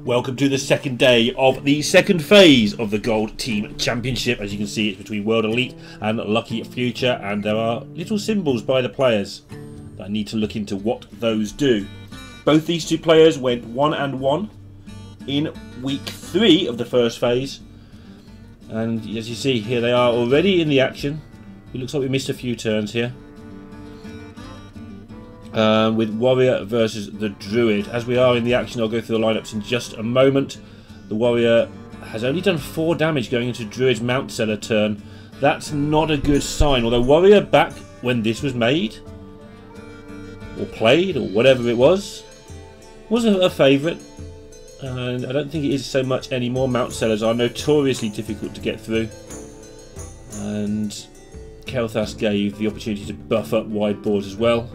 Welcome to the second day of the second phase of the Gold Team Championship. As you can see, it's between World Elite and Lucky Future, and there are little symbols by the players. I need to look into what those do. Both these two players went 1-1 in week 3 of the first phase, and as you see here, they are already in the action. It looks like we missed a few turns here. With Warrior versus the Druid. As we are in the action, I'll go through the lineups in just a moment. The Warrior has only done 4 damage going into Druid's Mount Seller turn. That's not a good sign. Although Warrior, back when this was made, or played, or whatever it was a favourite. And I don't think it is so much anymore. Mount Sellers are notoriously difficult to get through. And Kel'Thas gave the opportunity to buff up wide boards as well,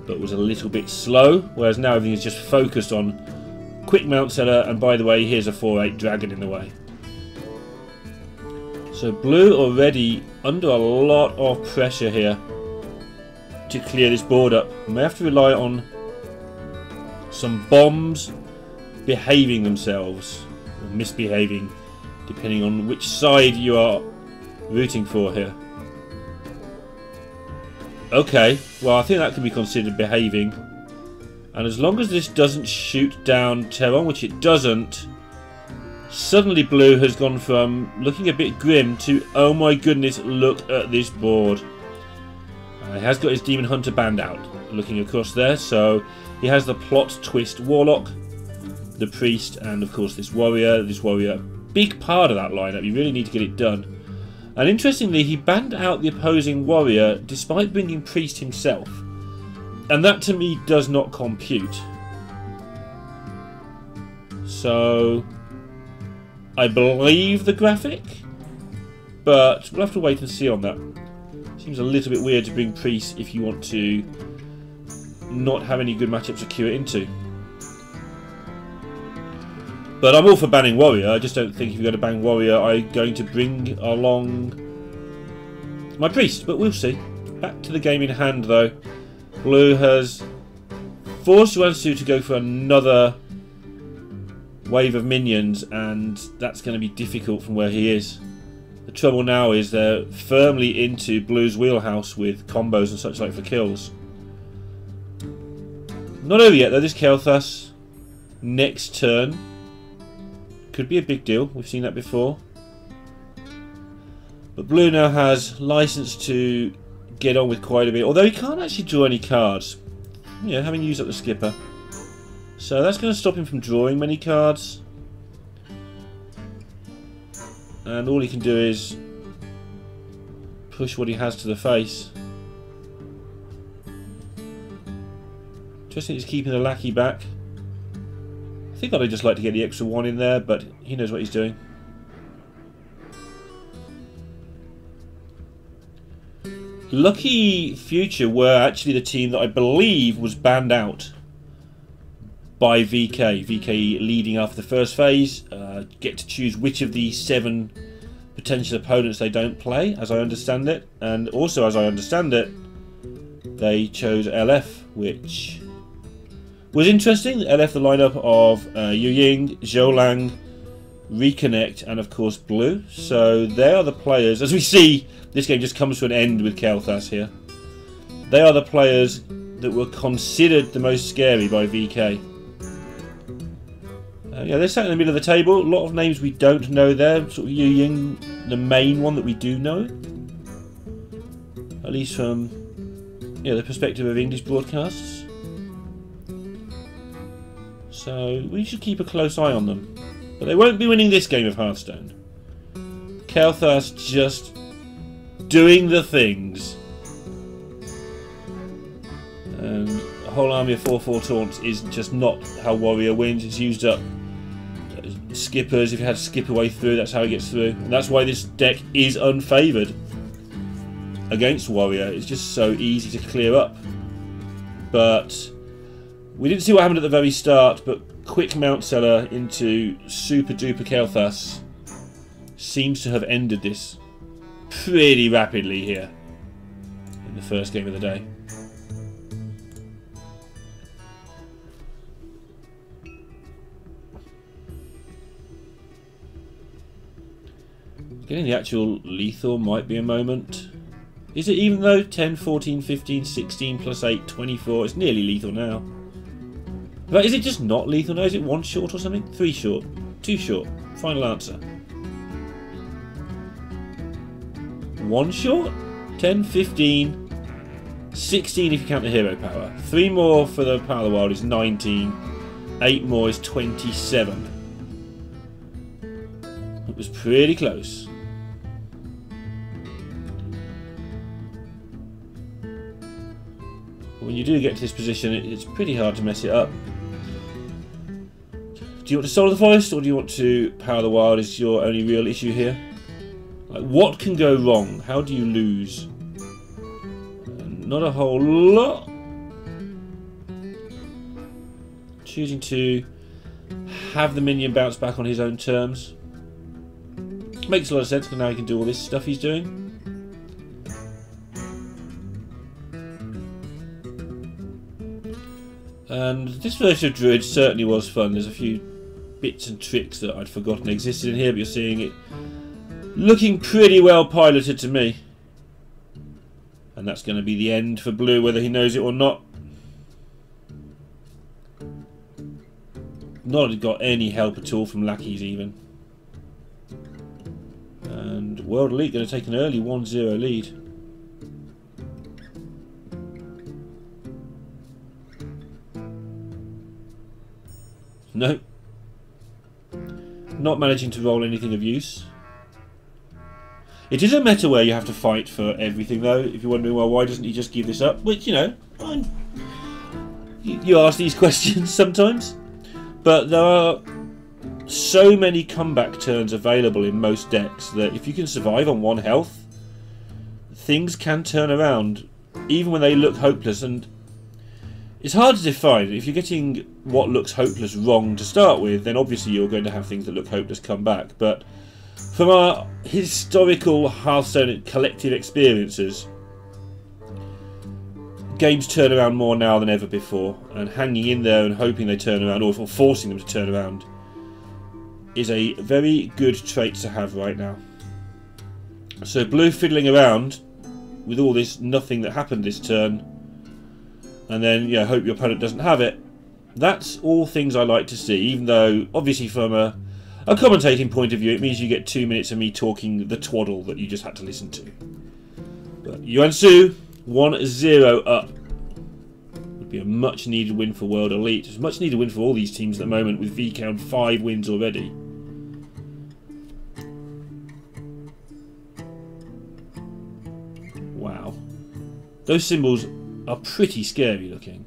but was a little bit slow, whereas now everything is just focused on quick Mount Seller, and by the way, here's a 4/8 dragon in the way. So Blue already under a lot of pressure here to clear this board up. We may have to rely on some bombs behaving themselves, or misbehaving, depending on which side you are rooting for here. Okay, well, I think that can be considered behaving. And as long as this doesn't shoot down Terron, which it doesn't, suddenly Blue has gone from looking a bit grim to, oh my goodness, look at this board. He has got his Demon Hunter band out, looking across there, so he has the Plot Twist Warlock, the Priest, and of course this Warrior. This Warrior, big part of that lineup, you really need to get it done. And interestingly, he banned out the opposing Warrior despite bringing Priest himself. And that to me does not compute. So I believe the graphic, but we'll have to wait and see on that. Seems a little bit weird to bring Priest if you want to not have any good matchups to queue it into. But I'm all for banning Warrior. I just don't think if you're going to ban Warrior, I'm going to bring along my Priest. But we'll see. Back to the game in hand, though. Blue has forced Yuansu to go for another wave of minions, and that's going to be difficult from where he is. The trouble now is they're firmly into Blue's wheelhouse with combos and such like for kills. Not over yet, though. This Kel'Thas next turn could be a big deal. We've seen that before. But Blue now has license to get on with quite a bit, although he can't actually draw any cards, having used up the skipper. So that's going to stop him from drawing many cards. And all he can do is push what he has to the face. Interesting, he's keeping the lackey back. I think I'd just like to get the extra 1 in there, but he knows what he's doing. Lucky Future were actually the team that I believe was banned out by VK. VK leading after the first phase, get to choose which of the 7 potential opponents they don't play, as I understand it. And also, as I understand it, they chose LF, which was interesting. LF the lineup of Yu Ying, Zhou Lang, Reconnect, and of course Blue. So they are the players. As we see, this game just comes to an end with Kel'Thas here. They are the players that were considered the most scary by VK. Yeah, they're sat in the middle of the table. A lot of names we don't know there. Sort of Yu Ying, the main one that we do know, at least from the perspective of English broadcasts. So we should keep a close eye on them. But they won't be winning this game of Hearthstone. Kel'Thas just doing the things. And a whole army of 4/4 taunts is just not how Warrior wins. It's used up skippers. If you had to skip a way through, that's how it gets through. And that's why this deck is unfavoured against Warrior. It's just so easy to clear up. But we didn't see what happened at the very start, but quick Mount Seller into super duper Kel'Thas seems to have ended this pretty rapidly here in the first game of the day. Getting the actual lethal might be a moment. Is it even though? 10, 14, 15, 16 plus 8, 24. It's nearly lethal now. But is it just not lethal now? Is it 1 short or something? 3 short. 2 short. Final answer. 1 short? 10, 15, 16 if you count the hero power. 3 more for the power of the wild is 19. 8 more is 27. It was pretty close. When you do get to this position, it's pretty hard to mess it up. Do you want to Soul of the Forest or do you want to Power of the Wild? Is your only real issue here? Like, what can go wrong? How do you lose? Not a whole lot. Choosing to have the minion bounce back on his own terms. Makes a lot of sense because now he can do all this stuff he's doing. And this version of Druid certainly was fun. There's a few bits and tricks that I'd forgotten existed in here, but you're seeing it looking pretty well piloted to me. And that's going to be the end for Blue, whether he knows it or not. Not got any help at all from lackeys even. And World Elite going to take an early 1-0 lead. No. Not managing to roll anything of use. It is a meta where you have to fight for everything though. If you're wondering, well, why doesn't he just give this up? Which, you know, you ask these questions sometimes. But there are so many comeback turns available in most decks that if you can survive on 1 health, things can turn around even when they look hopeless. And it's hard to define. If you're getting what looks hopeless wrong to start with, then obviously you're going to have things that look hopeless come back. But from our historical Hearthstone collective experiences, games turn around more now than ever before, and hanging in there and hoping they turn around, or forcing them to turn around, is a very good trait to have right now. So Blue fiddling around with all this nothing that happened this turn, and then hope your opponent doesn't have it. That's all things I like to see, even though obviously from a commentating point of view it means you get 2 minutes of me talking the twaddle that you just had to listen to. But Yuansu 1-0 up. Would be a much needed win for World Elite. It's a much needed win for all these teams at the moment with VK on 5 wins already. Wow. Those symbols are pretty scary looking.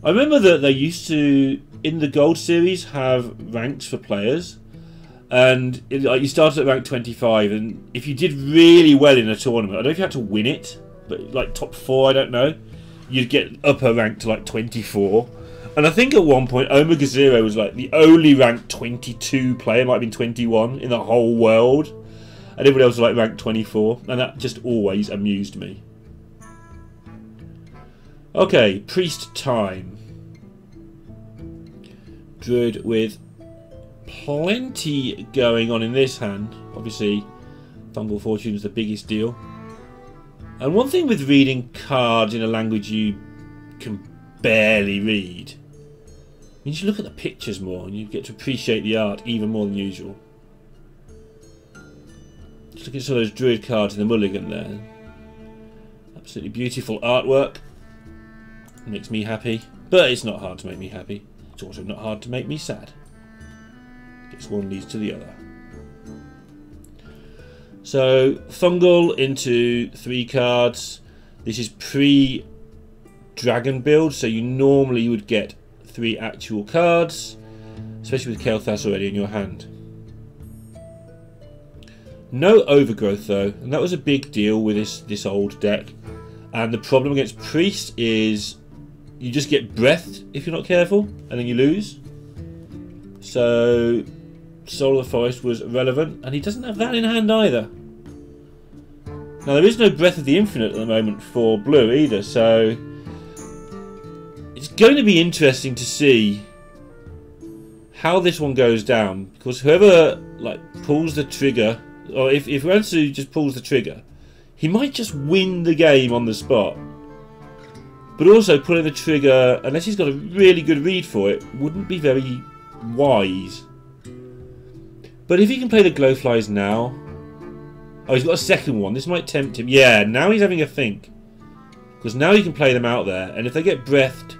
I remember that they used to, in the Gold Series, have ranks for players. And you started at rank 25, and if you did really well in a tournament, I don't know if you had to win it, but like top 4, I don't know, you'd get upper rank to like 24. And I think at one point Omega Zero was like the only ranked 22 player, might have been 21 in the whole world, and everybody else was like ranked 24, and that just always amused me. Okay, Priest time. Druid with plenty going on in this hand. Obviously, Fungal Fortune is the biggest deal. And one thing with reading cards in a language you can barely read means you look at the pictures more and you get to appreciate the art even more than usual. Just look at some of those Druid cards in the mulligan there. Absolutely beautiful artwork. It makes me happy, but it's not hard to make me happy. It's also not hard to make me sad. Guess one leads to the other. So Fungal into 3 cards. This is pre-dragon build, so you normally would get 3 actual cards, especially with Kael'thas already in your hand. No overgrowth though, and that was a big deal with this old deck. And the problem against Priest is you just get breathed if you're not careful, and then you lose. So Soul of the Forest was relevant, and he doesn't have that in hand either. Now there is no Breath of the Infinite at the moment for Blue either, so it's going to be interesting to see how this one goes down, because whoever like pulls the trigger, or if Yuansu just pulls the trigger, he might just win the game on the spot. But also pulling the trigger, unless he's got a really good read for it, wouldn't be very wise. But if he can play the glowflies now... Oh, he's got a second one. This might tempt him. Yeah, now he's having a think. Because now he can play them out there. And if they get breathed,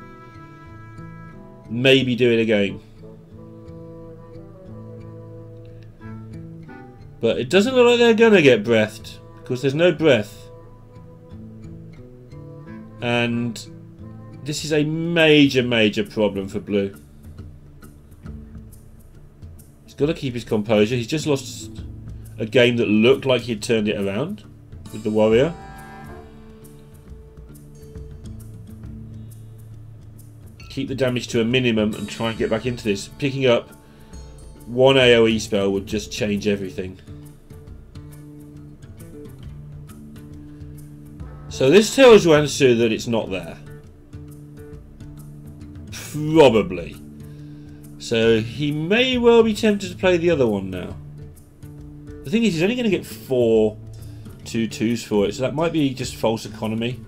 maybe do it again. But it doesn't look like they're going to get breathed. Because there's no breath. And this is a major, major problem for Blue. He's got to keep his composure. He's just lost a game that looked like he'd turned it around with the warrior. Keep the damage to a minimum and try and get back into this. Picking up one AoE spell would just change everything. So this tells Yuansu that it's not there. Probably. So he may well be tempted to play the other one now. The thing is, he's only going to get 4 2/2s for it, so that might be just false economy.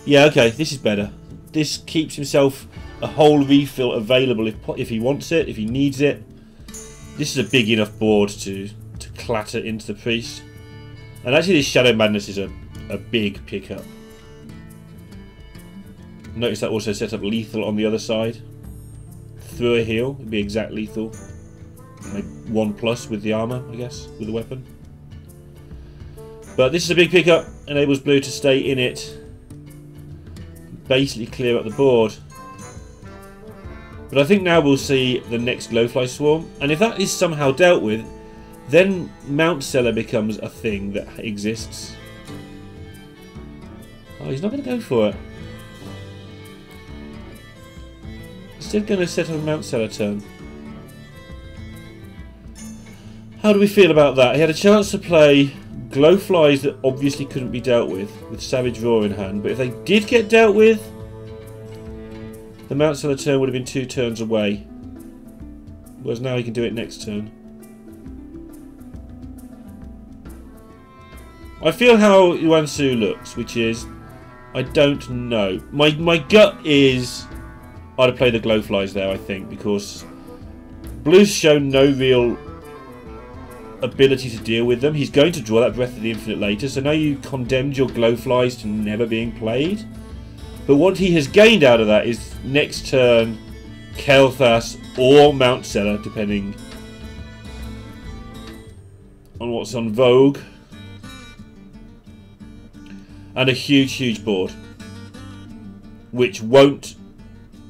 Yeah, okay, this is better. This keeps himself a whole refill available if he wants it, if he needs it. This is a big enough board to clatter into the priest. And actually this Shadow Madness is a big pickup. Notice that also sets up lethal on the other side. Through a heal, it'd be exact lethal. Like 1+ with the armor, I guess, with the weapon. But this is a big pickup, enables Blue to stay in it. Basically clear up the board. But I think now we'll see the next Glowfly Swarm. And if that is somehow dealt with, then Mount Cellar becomes a thing that exists. Oh, he's not going to go for it. Instead going to set up a Mount Cellar turn. How do we feel about that? He had a chance to play Glowflies that obviously couldn't be dealt with Savage Roar in hand. But if they did get dealt with, the Mount Cellar turn would have been 2 turns away. Whereas now he can do it next turn. I feel how Yuansu looks, which is, I don't know. My gut is I'd have played the Glowflies there, I think, because Blue's shown no real ability to deal with them. He's going to draw that Breath of the Infinite later, so now you condemned your Glowflies to never being played. But what he has gained out of that is next turn Kel'Thas or Mount Cellar, depending on what's on vogue. And a huge, huge board, which won't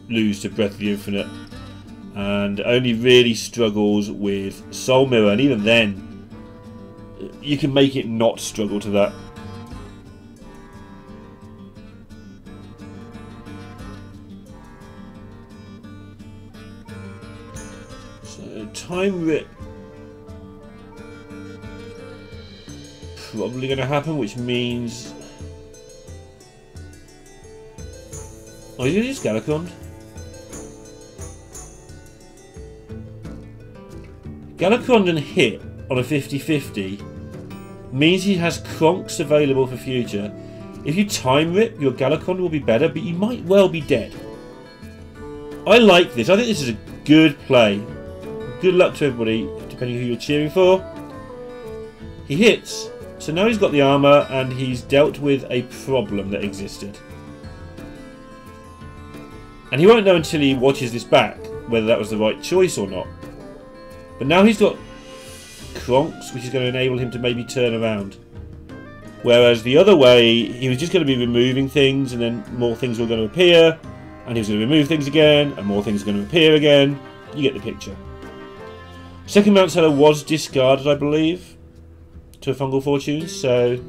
lose to Breath of the Infinite, and only really struggles with Soul Mirror, and even then, you can make it not struggle to that. So, Time Rip probably going to happen, which means... Oh, is it just Galacond? Galacond and hit on a 50-50 means he has Kronks available for future. If you Time Rip, your Galacond will be better, but you might well be dead. I like this. I think this is a good play. Good luck to everybody, depending who you're cheering for. He hits. So now he's got the armor and he's dealt with a problem that existed. And he won't know until he watches this back whether that was the right choice or not. But now he's got Kronks, which is going to enable him to maybe turn around. Whereas the other way, he was just going to be removing things and then more things were going to appear. And he was going to remove things again and more things are going to appear again. You get the picture. Second Mount Cellar was discarded, I believe, to Fungal Fortunes. So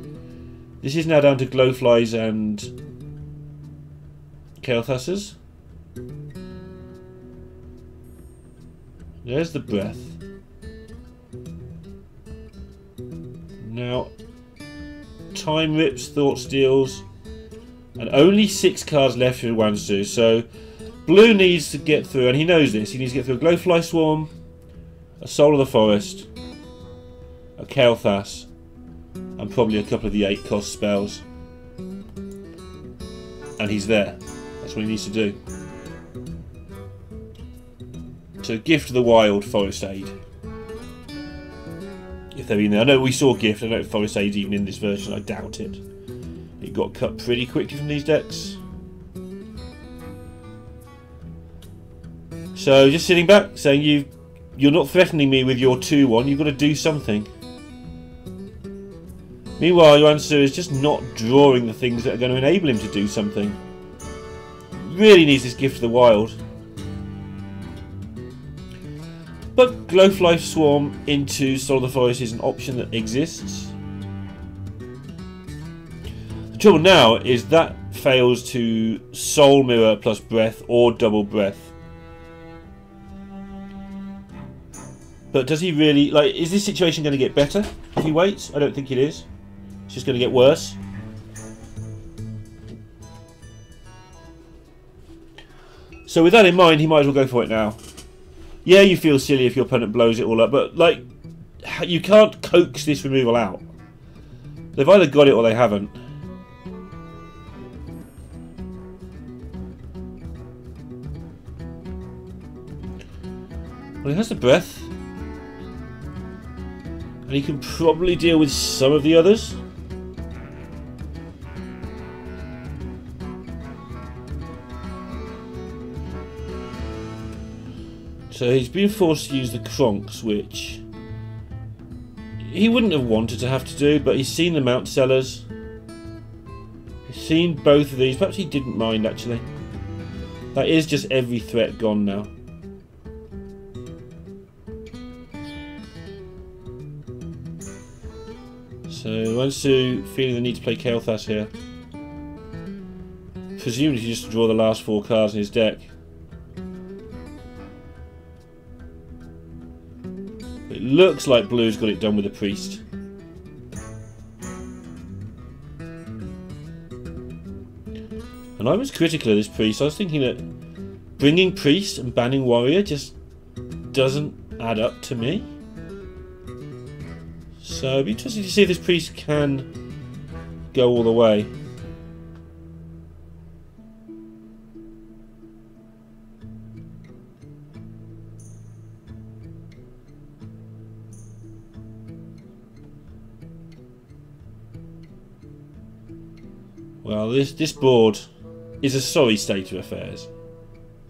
this is now down to Glowflies and Kel'Thas's. There's the breath. Now, Time Rips, Thought Steals, and only 6 cards left for Yuansu. So, Blue needs to get through, and he knows this. He needs to get through a Glowfly Swarm, a Soul of the Forest, a Kael'thas, and probably a couple of the 8-cost spells. And he's there. That's what he needs to do. So Gift of the Wild, Forest Aid. If they're in there. I know we saw Gift. I don't know if Forest Aid's even in this version. I doubt it. It got cut pretty quickly from these decks. So just sitting back, saying you're not threatening me with your 2-1. You've got to do something. Meanwhile, Yuansu is just not drawing the things that are going to enable him to do something. Really needs this Gift of the Wild. But Glowfly Swarm into Soul of the Forest is an option that exists. The trouble now is that fails to Soul Mirror plus Breath or double Breath. But does he really... like, is this situation going to get better if he waits? I don't think it is. It's just going to get worse. So with that in mind, he might as well go for it now. Yeah, you feel silly if your opponent blows it all up, but, like, you can't coax this removal out. They've either got it or they haven't. Well, he has the Breath. And he can probably deal with some of the others. So he's been forced to use the Kronks, which he wouldn't have wanted to have to do, but he's seen the Mount Sellers. He's seen both of these. Perhaps he didn't mind, actually. That is just every threat gone now. So Yuansu feeling the need to play Kael'thas here. Presumably just to draw the last 4 cards in his deck. It looks like Blue's got it done with the Priest. And I was critical of this Priest. I was thinking that bringing Priest and banning Warrior just doesn't add up to me. So it'd be interesting to see if this Priest can go all the way. Well, this board is a sorry state of affairs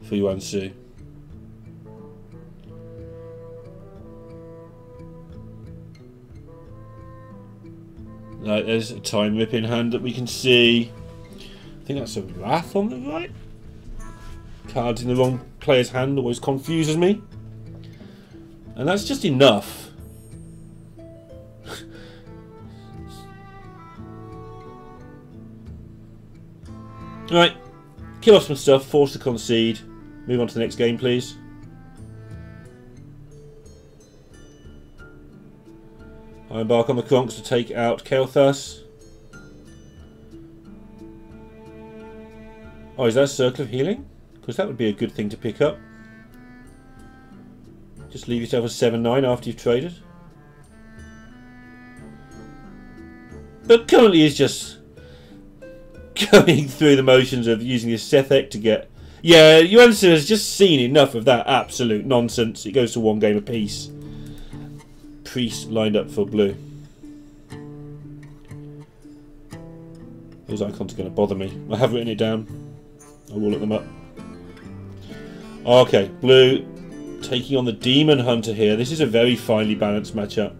for Yuansu. There's a Time Rip in hand that we can see. I think that's a Wrath on the right. Cards in the wrong player's hand always confuses me. And that's just enough. Alright, kill off some stuff, force to concede. Move on to the next game, please. I embark on the Kronks to take out Kael'thas. Oh, is that a Circle of Healing? Because that would be a good thing to pick up. Just leave yourself a 7-9 after you've traded. But currently he's just going through the motions of using his Sethek to get... Yeah, Yuansu has just seen enough of that absolute nonsense. It goes to 1 game apiece. Priest lined up for Blue. Those icons are going to bother me. I have written it down. I will look them up. Okay, Blue taking on the Demon Hunter here. This is a very finely balanced matchup.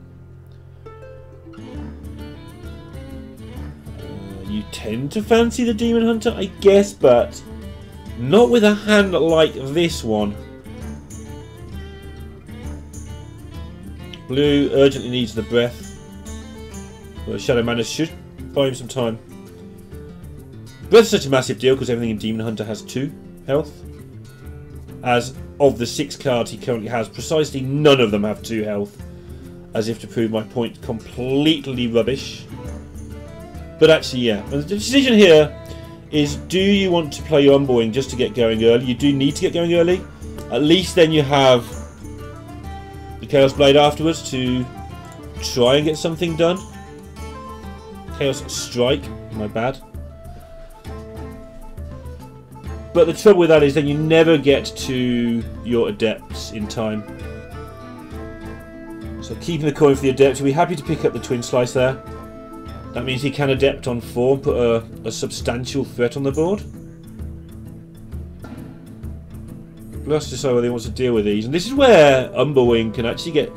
You tend to fancy the Demon Hunter, I guess, but not with a hand like this one. Blue urgently needs the Breath. Well, Shadow Mana should buy him some time. Breath's such a massive deal because everything in Demon Hunter has 2 health. As of the 6 cards he currently has, precisely none of them have 2 health. As if to prove my point completely rubbish. But actually, yeah. The decision here is, do you want to play your Umberwing just to get going early? You do need to get going early. At least then you have the Chaos Blade afterwards to try and get something done. Chaos Strike, my bad. But the trouble with that is then you never get to your Adepts in time. So keeping the coin for the Adept, you'll be happy to pick up the Twin Slice there. That means he can Adept on 4 and put a substantial threat on the board. Bleau has to decide whether he wants to deal with these. And this is where Umberwing can actually get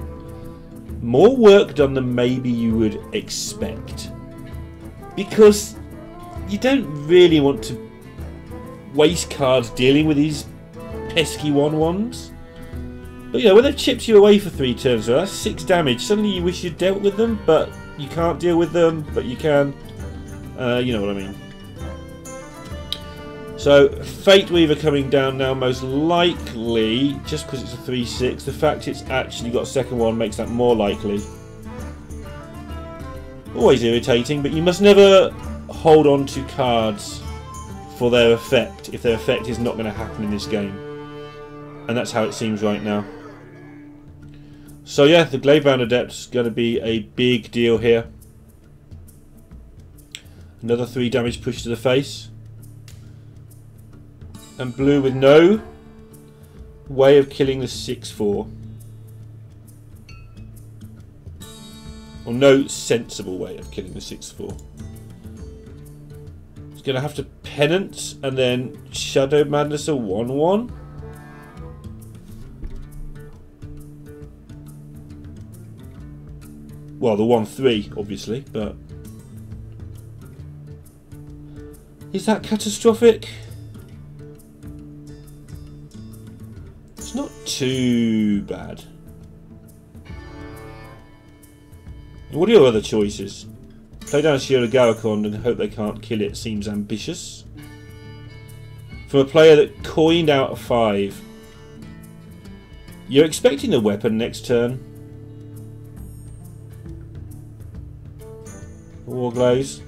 more work done than maybe you would expect. Because you don't really want to waste cards dealing with these pesky 1/1s. But you know, when they've chipped you away for 3 turns, so that's 6 damage. Suddenly you wish you'd dealt with them, but you can't deal with them, but you can. You know what I mean. So, Fate Weaver coming down now, most likely, just because it's a 3/6. The fact it's actually got a second one makes that more likely. Always irritating, but you must never hold on to cards for their effect if their effect is not going to happen in this game. And that's how it seems right now. So yeah, the Gladebound Adept's going to be a big deal here. Another 3 damage push to the face. And Blue with no way of killing the 6/4. Or no sensible way of killing the 6/4. He's going to have to Penance and then Shadow Madness a 1/1. Well, the 1/3, obviously, but is that catastrophic? It's not too bad. What are your other choices? Play down Shield Garacon and hope they can't kill it seems ambitious. From a player that coined out a 5. You're expecting the weapon next turn. Warglaze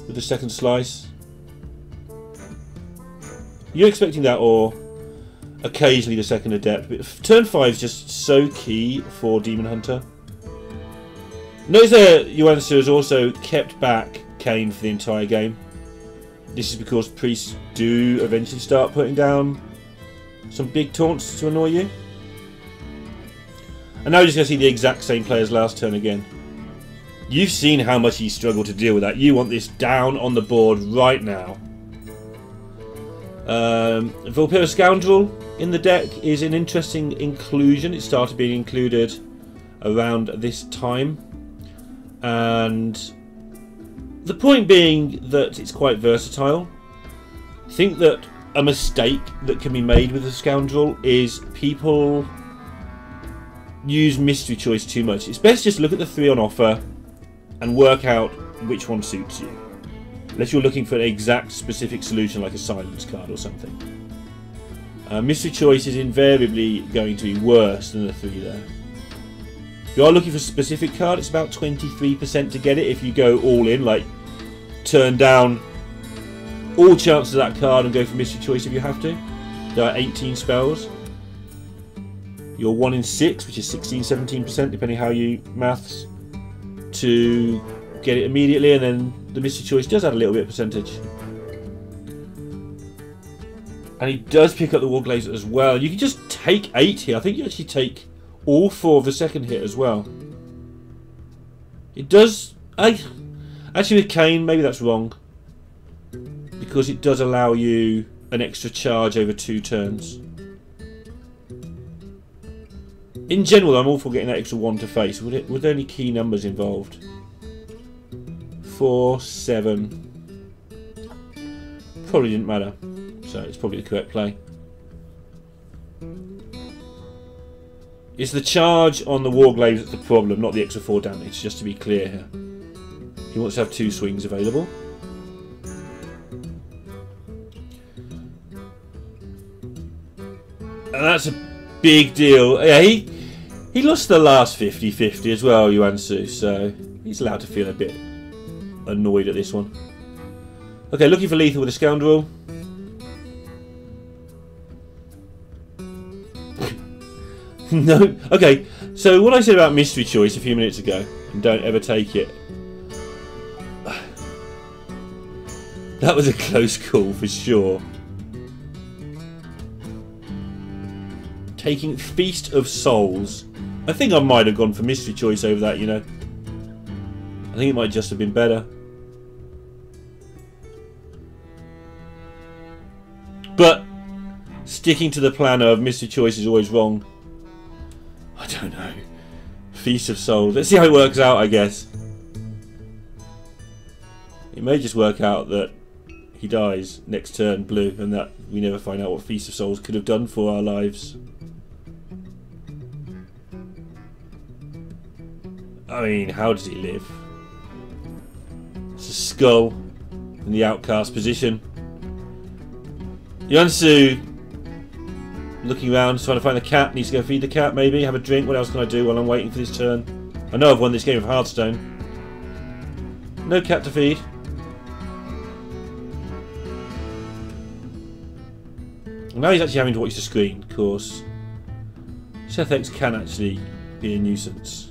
with the second slice. You're expecting that, or occasionally the second Adept. But turn 5 is just so key for Demon Hunter. Notice that Yuansu has also kept back Kane for the entire game. This is because priests do eventually start putting down some big taunts to annoy you. And now you're just going to see the exact same play as last turn again. You've seen how much he struggled to deal with that. You want this down on the board right now. Vulpera Scoundrel in the deck is an interesting inclusion. It started being included around this time. And the point being that it's quite versatile. I think that a mistake that can be made with the Scoundrel is people use Mystery Choice too much. It's best just look at the 3 on offer and work out which one suits you. Unless you're looking for an exact specific solution like a silence card or something. Mystery Choice is invariably going to be worse than the 3 there. If you are looking for a specific card, it's about 23% to get it if you go all in, like turn down all chances of that card and go for Mystery Choice if you have to. There are 18 spells. You're 1 in 6, which is 16-17% depending how you maths, to get it immediately, and then the Mystery Choice does add a little bit of percentage. And he does pick up the Warglaze as well. You can just take 8 here. I think you actually take all 4 of the second hit as well. It does... actually with Kane, maybe that's wrong. Because it does allow you an extra charge over 2 turns. In general, I'm all for getting that extra 1 to face. Were there any key numbers involved? 4, 7. Probably didn't matter. So it's probably the correct play. It's the charge on the Warglaze that's the problem, not the extra 4 damage, just to be clear here. He wants to have 2 swings available. And that's a big deal. Yeah, he lost the last 50-50 as well, Yuansu, so he's allowed to feel a bit annoyed at this one. Okay, looking for lethal with a scoundrel. No. Okay, so what I said about mystery choice a few minutes ago, and don't ever take it. That was a close call for sure. Taking Feast of Souls. I think I might have gone for mystery choice over that, you know. I think it might just have been better. But sticking to the plan of mystery choice is always wrong. I don't know. Feast of Souls. Let's see how it works out, I guess. It may just work out that he dies next turn, Blue, and that we never find out what Feast of Souls could have done for our lives. I mean, how does he live? It's a skull in the outcast position. Yuansu looking around, trying to find the cat. Needs to go feed the cat, maybe. Have a drink. What else can I do while I'm waiting for this turn? I know I've won this game of Hearthstone. No cat to feed. Now he's actually having to watch the screen, of course. Seth X can actually be a nuisance.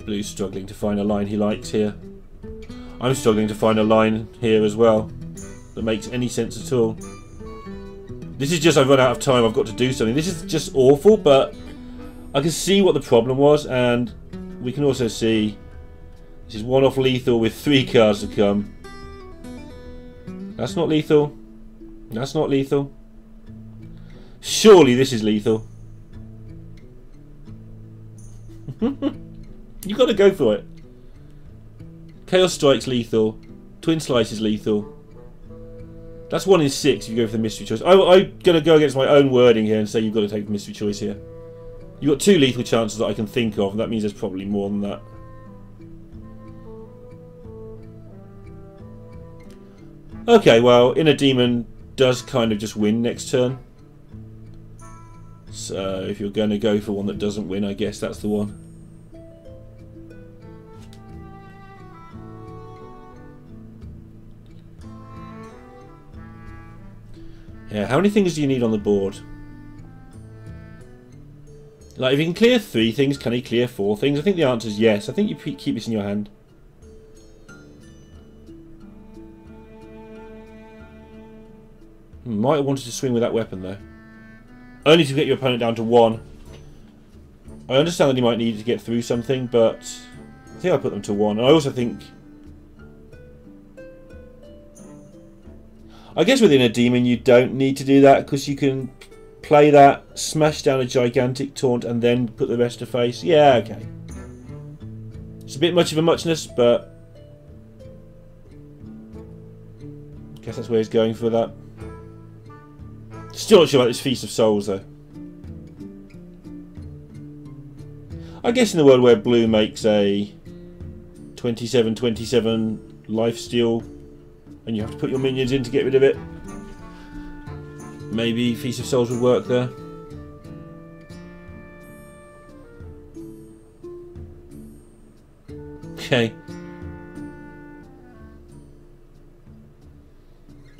Blue's struggling to find a line he likes here. I'm struggling to find a line here as well that makes any sense at all. This is just, I've run out of time, I've got to do something. This is just awful, but I can see what the problem was, and we can also see this is one off lethal with 3 cards to come. That's not lethal. That's not lethal. Surely this is lethal. You've got to go for it. Chaos Strike's lethal. Twin Slice is lethal. That's 1 in 6 if you go for the mystery choice. I'm going to go against my own wording here and say you've got to take the mystery choice here. You've got 2 lethal chances that I can think of, and that means there's probably more than that. Okay, well, Inner Demon does kind of just win next turn. So if you're going to go for one that doesn't win, I guess that's the one. Yeah, how many things do you need on the board? Like, if he can clear 3 things, can he clear 4 things? I think the answer is yes. I think you keep this in your hand. Might have wanted to swing with that weapon, though. Only to get your opponent down to 1. I understand that he might need to get through something, but I think I put them to 1. And I also think... I guess within a demon you don't need to do that, because you can play that, smash down a gigantic taunt, and then put the rest to face. Yeah, okay. It's a bit much of a muchness, but I guess that's where he's going for that. Still not sure about this Feast of Souls, though. I guess in the world where Blue makes a 27/27 lifesteal, and you have to put your minions in to get rid of it, maybe Feast of Souls would work there. Okay.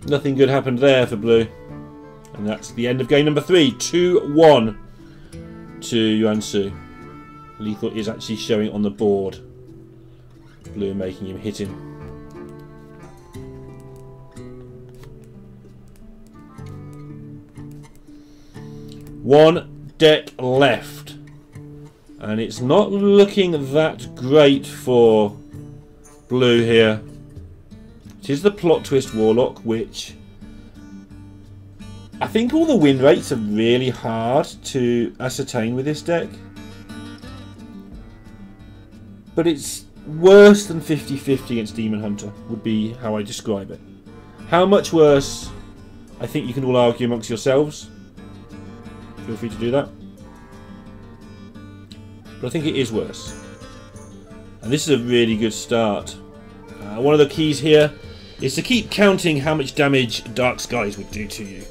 Nothing good happened there for Blue. And that's the end of game number 3. 2-1 to Yuansu. Lethal is actually showing on the board. Blue making him hit him. One deck left. And it's not looking that great for Blue here. It is the Plot Twist Warlock, which... I think all the win rates are really hard to ascertain with this deck. But it's worse than 50-50 against Demon Hunter, would be how I describe it. How much worse, I think you can all argue amongst yourselves. Feel free to do that. But I think it is worse. And this is a really good start. One of the keys here is to keep counting how much damage Dark Skies would do to you.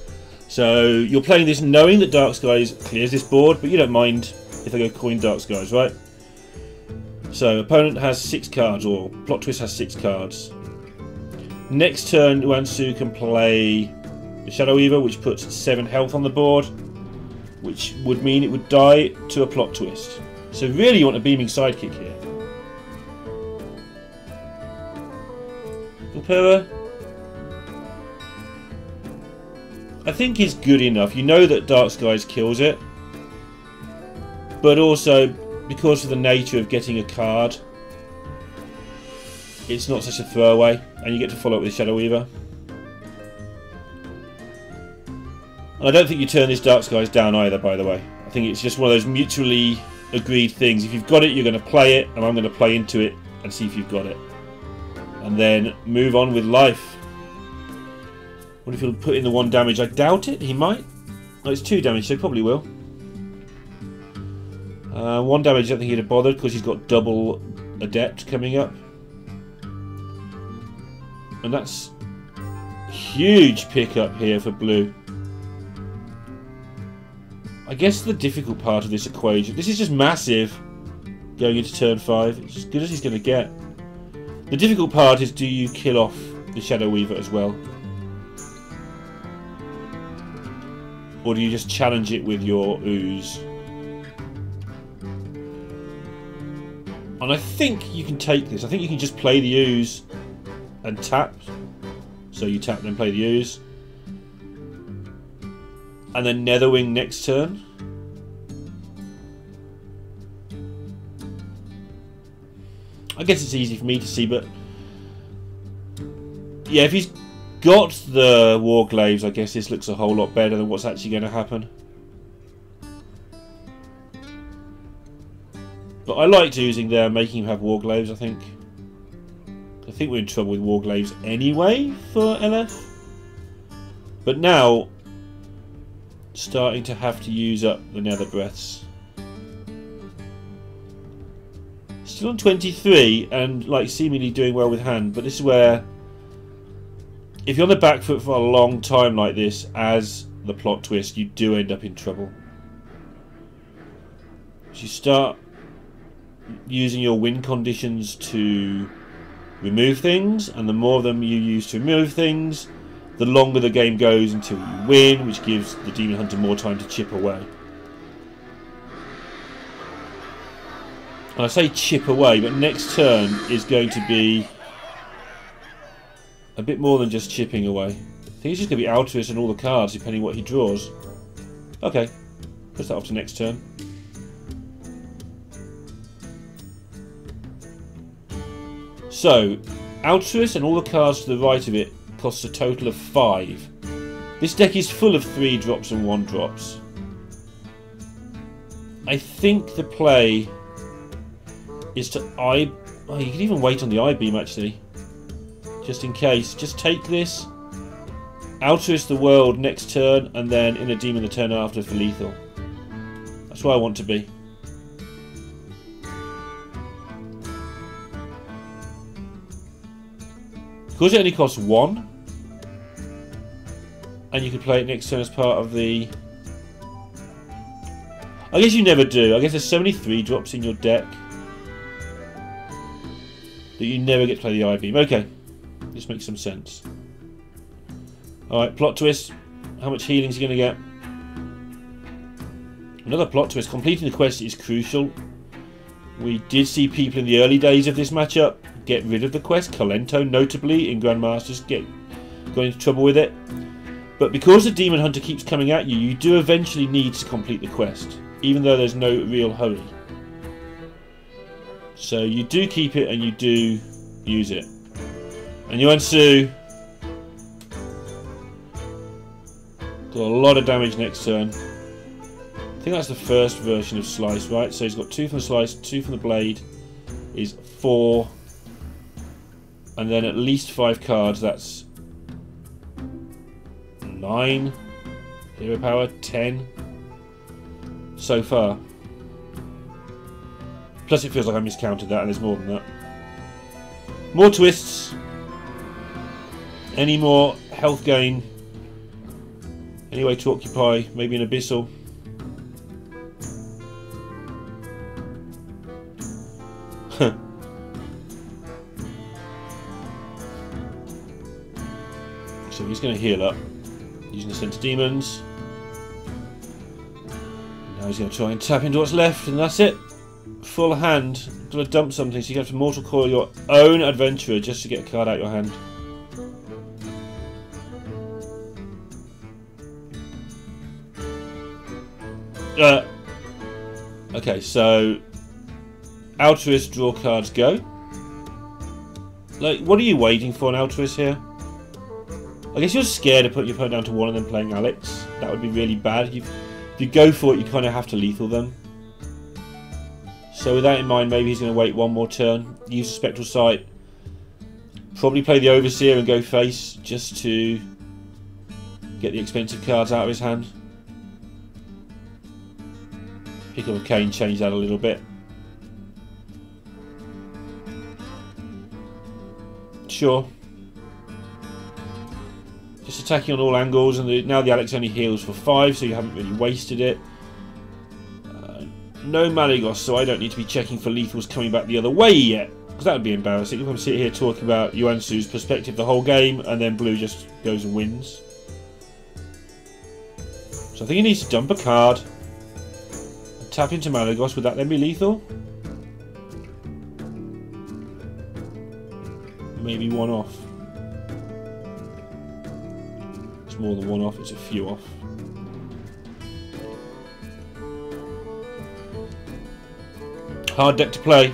So you're playing this knowing that Dark Skies clears this board, but you don't mind if they go coin dark skies, right? So opponent has 6 cards, or Plot Twist has 6 cards. Next turn, Yuansu can play the Shadow Weaver, which puts 7 health on the board, which would mean it would die to a Plot Twist. So really you want a beaming sidekick here. Pura, I think is good enough. You know that Dark Skies kills it, but also because of the nature of getting a card, it's not such a throwaway, and you get to follow up with Shadow Weaver. And I don't think you turn this Dark Skies down either, by the way. I think it's just one of those mutually agreed things. If you've got it, you're going to play it, and I'm going to play into it and see if you've got it. And then move on with life. What if he'll put in the 1 damage? I doubt it. He might. Oh, it's 2 damage, so he probably will. 1 damage, I don't think he'd have bothered because he's got double Adept coming up. And that's huge pickup here for blue. I guess the difficult part of this equation, this is just massive going into turn 5. It's as good as he's going to get. The difficult part is, do you kill off the Shadow Weaver as well? Or do you just challenge it with your ooze? And I think you can take this. I think you can just play the ooze and tap. So you tap, then play the ooze. And then Netherwing next turn. I guess it's easy for me to see, but yeah, if he's got the Warglaives, I guess this looks a whole lot better than what's actually going to happen. But I liked oozing there, making him have Warglaives, I think. I think we're in trouble with Warglaives anyway for LF. But now, starting to have to use up the Nether Breaths. Still on 23 and like seemingly doing well with hand, but this is where if you're on the back foot for a long time like this as the Plot Twist, you do end up in trouble. So you start using your win conditions to remove things, and the more of them you use to remove things, the longer the game goes until you win, which gives the Demon Hunter more time to chip away. And I say chip away, but next turn is going to be a bit more than just chipping away. I think it's just going to be Altruist and all the cards, depending what he draws. Okay, push that off to next turn. So, Altruist and all the cards to the right of it costs a total of 5. This deck is full of 3 drops and 1 drops. I think the play is to oh, you can even wait on the I-beam actually, just in case. Just take this, Altruist the world next turn, and then in a demon the turn after for lethal. That's where I want to be. Because it only costs 1, and you could play it next turn as part of the... I guess you never do. I guess there's so many 3 drops in your deck that you never get to play the I-beam. Okay, this makes some sense. Alright, Plot Twist. How much healing is he going to get? Another Plot Twist. Completing the quest is crucial. We did see people in the early days of this matchup get rid of the quest. Kalento, notably, in Grandmasters, going into trouble with it. But because the Demon Hunter keeps coming at you, you do eventually need to complete the quest, even though there's no real hurry. So you do keep it and you do use it. And Yuansu got a lot of damage next turn. I think that's the first version of Slice, right? So he's got 2 from the Slice, 2 from the Blade, is 4. And then at least 5 cards, that's 9. Hero power, 10. So far. Plus it feels like I miscounted that and there's more than that. More twists. Any more health gain. Any way to occupy, maybe an Abyssal. So he's going to heal up using the Sense Demons. Now he's going to try and tap into what's left, and that's it. Full hand. Got to dump something, so you have to Mortal Coil your own Adventurer just to get a card out your hand. Okay, so Altruist, draw cards, go. Like, what are you waiting for an Altruist here? I guess you're scared of putting your opponent down to 1 and then playing Alex. That would be really bad. If you go for it, you kind of have to lethal them. So with that in mind, maybe he's going to wait one more turn, use the Spectral Sight, probably play the Overseer and go face just to get the expensive cards out of his hand. Pick up a Cane, change that a little bit. Sure. Just attacking on all angles, and now the Alex only heals for 5, so you haven't really wasted it. No Malygos, so I don't need to be checking for lethals coming back the other way yet, because that would be embarrassing if I'm sitting here talking about Yuansu's perspective the whole game, and then Blue just goes and wins. So I think he needs to dump a card. Tap into Malygos, would that then be lethal? Maybe 1 off. It's more than 1 off, it's a few off. Hard deck to play.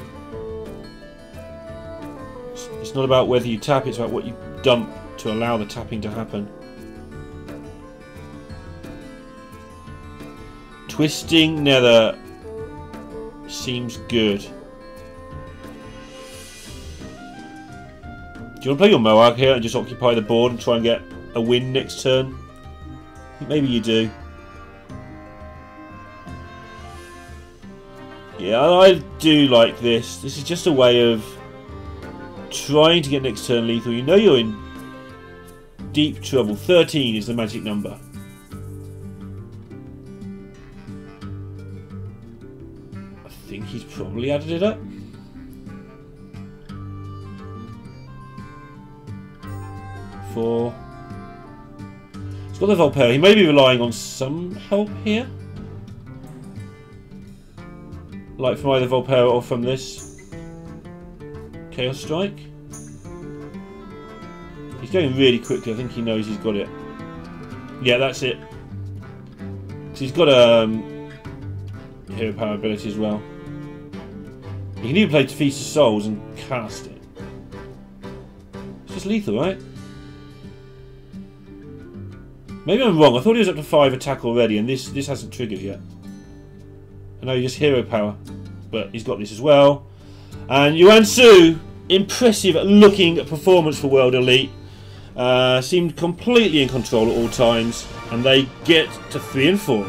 It's not about whether you tap, it's about what you dump to allow the tapping to happen. Twisting Nether seems good. Do you want to play your Moab here and just occupy the board and try and get a win next turn? Maybe you do. Yeah, I do like this. This is just a way of trying to get next turn lethal. You know you're in deep trouble. 13 is the magic number. I think he's probably added it up. 4. He's got the Volpera. He may be relying on some help here. Like from either Volpera or from this Chaos Strike. He's going really quickly. I think he knows he's got it. Yeah, that's it. So he's got a hero power ability as well. You can even play to Feast of Souls and cast it. It's just lethal, right? Maybe I'm wrong. I thought he was up to 5 attack already, and this hasn't triggered yet. I know just hero power, but he's got this as well. And Yuansu, impressive looking performance for World Elite. Seemed completely in control at all times, and they get to 3 and 4.